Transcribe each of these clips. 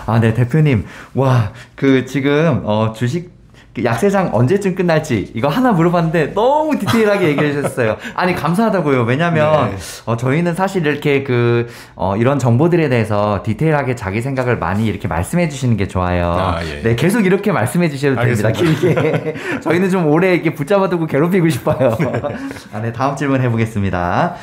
아, 네, 대표님. 와, 지금, 주식, 약세장 언제쯤 끝날지 이거 하나 물어봤는데 너무 디테일하게 얘기해 주셨어요. 아니 감사하다고요. 왜냐면 네. 저희는 사실 이렇게 이런 정보들에 대해서 디테일하게 자기 생각을 많이 이렇게 말씀해 주시는 게 좋아요. 아, 예. 네, 계속 이렇게 말씀해 주셔도 됩니다. 길게. 저희는 좀 오래 이렇게 붙잡아두고 괴롭히고 싶어요. 아, 네, 다음 질문 해보겠습니다.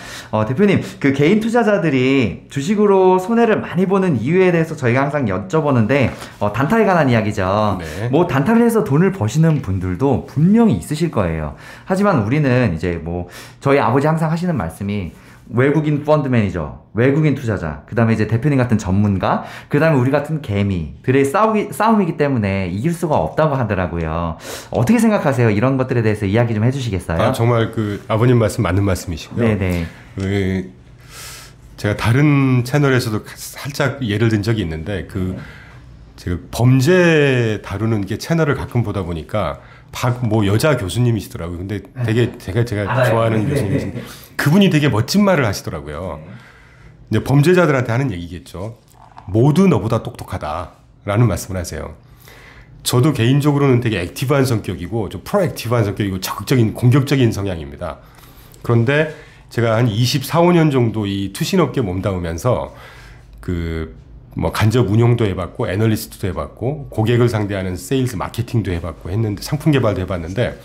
대표님, 개인 투자자들이 주식으로 손해를 많이 보는 이유에 대해서 저희가 항상 여쭤보는데 단타에 관한 이야기죠. 네. 뭐 단타를 해서 돈을 버시는 분들도 분명히 있으실 거예요. 하지만 우리는 이제 저희 아버지 항상 하시는 말씀이 외국인 펀드 매니저, 외국인 투자자, 그 다음에 이제 대표님 같은 전문가, 그 다음에 우리 같은 개미들의 싸움이기 때문에 이길 수가 없다고 하더라고요. 어떻게 생각하세요? 이런 것들에 대해서 이야기 좀 해주시겠어요? 아, 정말 아버님 말씀 맞는 말씀이시고요. 네네. 제가 다른 채널에서도 살짝 예를 든 적이 있는데 제가 범죄 다루는 게 채널을 가끔 보다 보니까 여자 교수님이시더라고요. 근데 되게 제가 좋아하는 교수님이신데 그분이 되게 멋진 말을 하시더라고요. 이제 범죄자들한테 하는 얘기겠죠. 모두 너보다 똑똑하다라는 말씀을 하세요. 저도 개인적으로는 되게 액티브한 성격이고 좀 프로액티브한 성격이고 적극적인 공격적인 성향입니다. 그런데 제가 한 24, 5년 정도 이 투신업계에 몸담으면서 간접 운용도 해봤고 애널리스트도 해봤고 고객을 상대하는 세일즈 마케팅도 해봤고 했는데 상품 개발도 해봤는데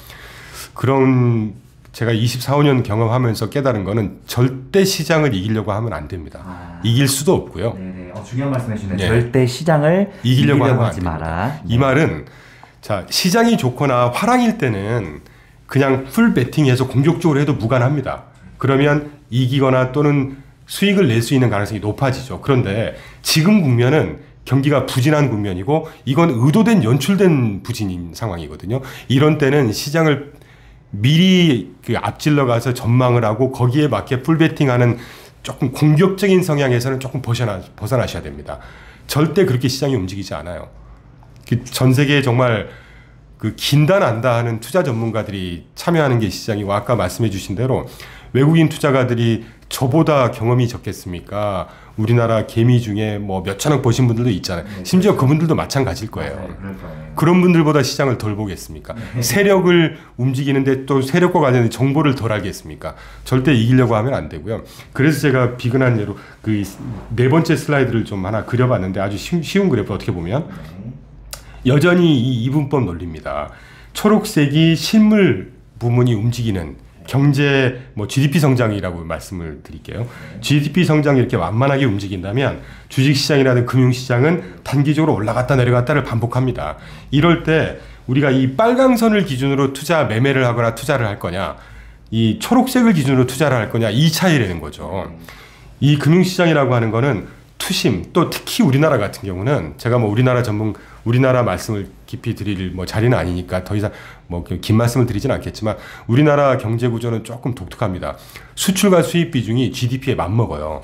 그런 제가 24, 5년 경험하면서 깨달은 거는 절대 시장을 이기려고 하면 안 됩니다. 이길 수도 없고요. 네네. 중요한 말씀 해주시네요. 네. 절대 시장을 이기려고 하지 마라. 이 말은 시장이 좋거나 화랑일 때는 그냥 풀 배팅해서 공격적으로 해도 무관합니다. 그러면 이기거나 또는 수익을 낼 수 있는 가능성이 높아지죠. 그런데 지금 국면은 경기가 부진한 국면이고 이건 의도된 연출된 부진인 상황이거든요. 이런 때는 시장을 미리 앞질러 가서 전망을 하고 거기에 맞게 풀베팅하는 조금 공격적인 성향에서는 조금 벗어나셔야 됩니다. 절대 그렇게 시장이 움직이지 않아요. 전 세계에 정말 긴다 난다 하는 투자 전문가들이 참여하는 게 시장이고 아까 말씀해 주신 대로 외국인 투자가들이 저보다 경험이 적겠습니까? 우리나라 개미 중에 몇천억 버신 분들도 있잖아요. 네, 심지어 그분들도 마찬가지일 거예요. 네, 그런 분들보다 시장을 덜 보겠습니까? 네. 세력을 움직이는데 또 세력과 관련된 정보를 덜 알겠습니까? 절대 이기려고 하면 안 되고요. 그래서 제가 비근한 예로 네 번째 슬라이드를 좀 하나 그려봤는데 아주 쉬운 그래프 어떻게 보면 여전히 이 이분법 논리입니다. 초록색이 실물 부문이 움직이는 경제 GDP 성장이라고 말씀을 드릴게요. GDP 성장이 이렇게 완만하게 움직인다면 주식시장이라든 금융시장은 단기적으로 올라갔다 내려갔다를 반복합니다. 이럴 때 우리가 이 빨강선을 기준으로 매매를 하거나 투자를 할 거냐, 이 초록색을 기준으로 투자를 할 거냐, 이 차이라는 거죠. 이 금융시장이라고 하는 거는 투심, 또 특히 우리나라 같은 경우는 제가 우리나라 말씀을 깊이 드릴 자리는 아니니까 더 이상 긴 말씀을 드리진 않겠지만 우리나라 경제 구조는 조금 독특합니다. 수출과 수입 비중이 GDP에 맞먹어요.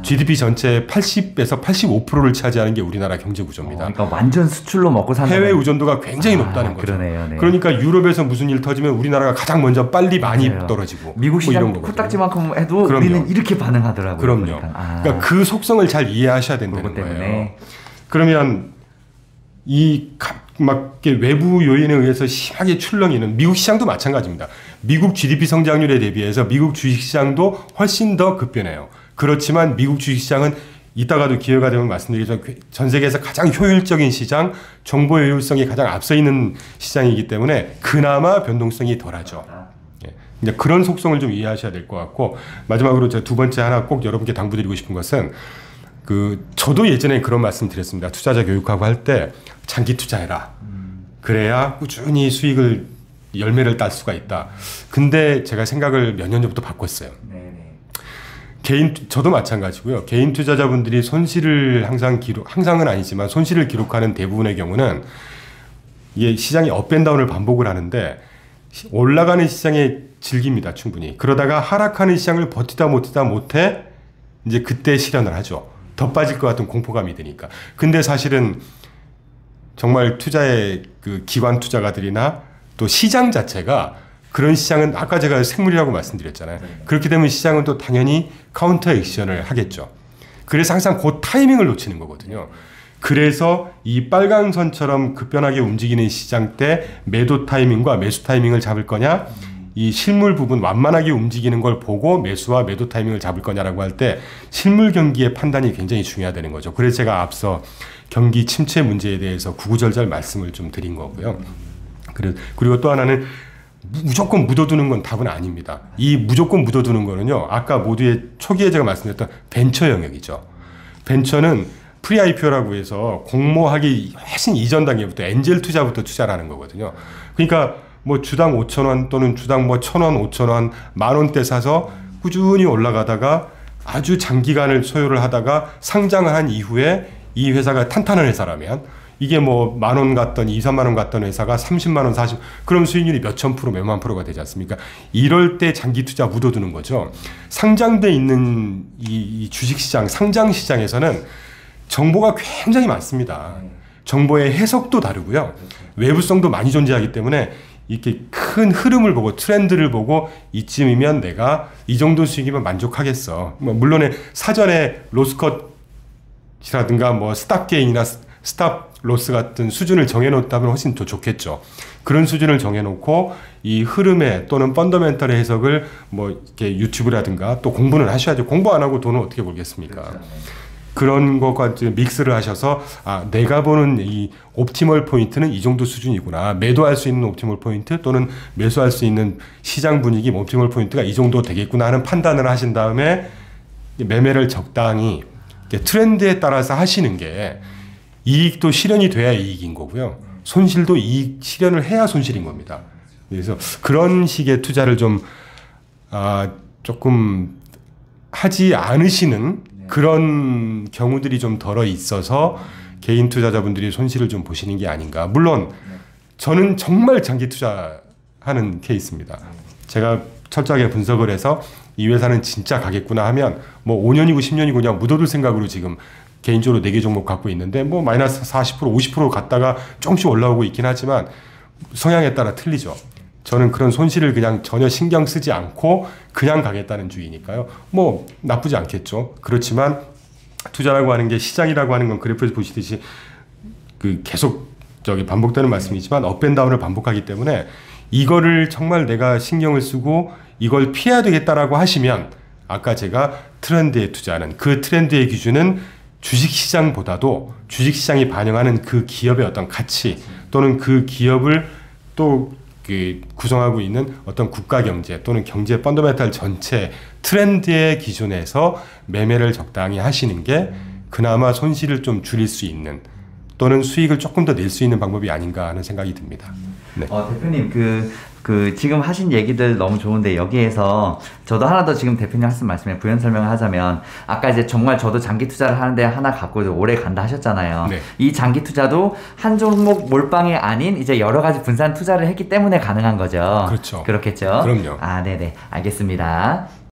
GDP 전체의 80에서 85%를 차지하는 게 우리나라 경제 구조입니다. 그러니까 완전 수출로 먹고 사는 해외 의존도가 굉장히 높다는 거죠. 그러네요. 네. 그러니까 유럽에서 무슨 일 터지면 우리나라가 가장 먼저 빨리 많이 떨어지고 미국 시장 코딱지만큼 해도 그럼요. 우리는 이렇게 반응하더라고요. 그럼요. 그러니까 그 속성을 잘 이해하셔야 된다는 거예요. 그러면 외부 요인에 의해서 심하게 출렁이는 미국 시장도 마찬가지입니다. 미국 GDP 성장률에 대비해서 미국 주식시장도 훨씬 더 급변해요. 그렇지만 미국 주식시장은 이따가도 기회가 되면 말씀드리겠지만 전 세계에서 가장 효율적인 시장, 정보 효율성이 가장 앞서 있는 시장이기 때문에 그나마 변동성이 덜하죠. 이제 그런 속성을 좀 이해하셔야 될 것 같고 마지막으로 제가 두 번째 하나 꼭 여러분께 당부드리고 싶은 것은 저도 예전에 그런 말씀 드렸습니다. 투자자 교육하고 할 때 장기 투자해라. 그래야 꾸준히 열매를 딸 수가 있다. 근데 제가 생각을 몇 년 전부터 바꿨어요. 저도 마찬가지고요. 개인 투자자분들이 손실을 항상은 아니지만 손실을 기록하는 대부분의 경우는 이게 시장이 업앤다운을 반복을 하는데 올라가는 시장에 즐깁니다. 충분히. 그러다가 하락하는 시장을 버티다 못해 이제 그때 실현을 하죠. 더 빠질 것 같은 공포감이 드니까. 근데 사실은 정말 투자의 기관 투자가들이나 또 시장 자체가 그런 시장은 아까 제가 생물이라고 말씀드렸잖아요. 그렇게 되면 시장은 또 당연히 카운터 액션을 하겠죠. 그래서 항상 그 타이밍을 놓치는 거거든요. 그래서 이 빨간 선처럼 급변하게 움직이는 시장 때 매도 타이밍과 매수 타이밍을 잡을 거냐, 이 실물 부분 완만하게 움직이는 걸 보고 매수와 매도 타이밍을 잡을 거냐라고 할 때 실물 경기의 판단이 굉장히 중요하다는 거죠. 그래서 제가 앞서 경기 침체 문제에 대해서 구구절절 말씀을 좀 드린 거고요. 그리고 또 하나는 무조건 묻어두는 건 답은 아닙니다. 이 무조건 묻어두는 거는요, 아까 모두의 초기에 제가 말씀드렸던 벤처 영역이죠. 벤처는 프리-IPO라고 해서 공모하기 훨씬 이전 단계부터 엔젤 투자부터 투자를 하는 거거든요. 그러니까 뭐 주당 5,000원 또는 주당 뭐 1,000원, 5,000원, 10,000원대 사서 꾸준히 올라가다가 아주 장기간을 소요를 하다가 상장을 한 이후에 이 회사가 탄탄한 회사라면 이게 뭐 10,000원 갔던 2, 3만 원 갔던 회사가 30만 원, 40, 그럼 수익률이 몇천 프로, 몇만 프로가 되지 않습니까? 이럴 때 장기 투자 묻어두는 거죠. 상장돼 있는 이 주식시장, 상장시장에서는 정보가 굉장히 많습니다. 정보의 해석도 다르고요. 외부성도 많이 존재하기 때문에 이렇게 큰 흐름을 보고 트렌드를 보고 이쯤이면 내가 이 정도 수익이면 만족하겠어. 뭐 물론 사전에 로스컷이라든가 뭐 스탑 게인이나 스탑 로스 같은 수준을 정해놓다면 훨씬 더 좋겠죠. 그런 수준을 정해놓고 이 흐름에 또는 펀더멘털의 해석을 뭐 이렇게 유튜브라든가 또 공부는 하셔야죠. 공부 안 하고 돈을 어떻게 벌겠습니까? 그렇죠. 그런 것과 믹스를 하셔서 내가 보는 이 옵티멀 포인트는 이 정도 수준이구나. 매도할 수 있는 옵티멀 포인트 또는 매수할 수 있는 시장 분위기 옵티멀 포인트가 이 정도 되겠구나 하는 판단을 하신 다음에 매매를 적당히 트렌드에 따라서 하시는 게 이익도 실현이 돼야 이익인 거고요. 손실도 이익 실현을 해야 손실인 겁니다. 그래서 그런 식의 투자를 좀 조금 하지 않으시는 그런 경우들이 좀 덜어 있어서 개인 투자자분들이 손실을 좀 보시는 게 아닌가. 물론 저는 정말 장기 투자하는 케이스입니다. 제가 철저하게 분석을 해서 이 회사는 진짜 가겠구나 하면 뭐 5년이고 10년이고 그냥 묻어둘 생각으로 지금 개인적으로 4개 종목 갖고 있는데 뭐 마이너스 40%, 50% 갔다가 조금씩 올라오고 있긴 하지만 성향에 따라 틀리죠. 저는 그런 손실을 그냥 전혀 신경 쓰지 않고 그냥 가겠다는 주의니까요. 뭐 나쁘지 않겠죠. 그렇지만 투자라고 하는 게 시장이라고 하는 건 그래프에서 보시듯이 그 계속 반복되는 말씀이지만 업앤다운을 반복하기 때문에 이거를 정말 내가 신경을 쓰고 이걸 피해야 되겠다라고 하시면 아까 제가 트렌드에 투자하는 그 트렌드의 기준은 주식시장보다도 주식시장이 반영하는 그 기업의 어떤 가치 또는 그 기업을 또 구성하고 있는 어떤 국가 경제 또는 경제 펀더멘탈 전체 트렌드의 기준에서 매매를 적당히 하시는 게 그나마 손실을 좀 줄일 수 있는 또는 수익을 조금 더 낼 수 있는 방법이 아닌가 하는 생각이 듭니다. 네. 대표님 지금 하신 얘기들 너무 좋은데 여기에서 저도 하나 더 지금 대표님 하신 말씀에 부연 설명을 하자면 아까 이제 정말 저도 장기 투자를 하는데 하나 갖고 오래 간다 하셨잖아요. 네. 이 장기 투자도 한 종목 몰빵이 아닌 이제 여러 가지 분산 투자를 했기 때문에 가능한 거죠. 그렇죠. 그렇겠죠. 그럼요. 네네. 알겠습니다.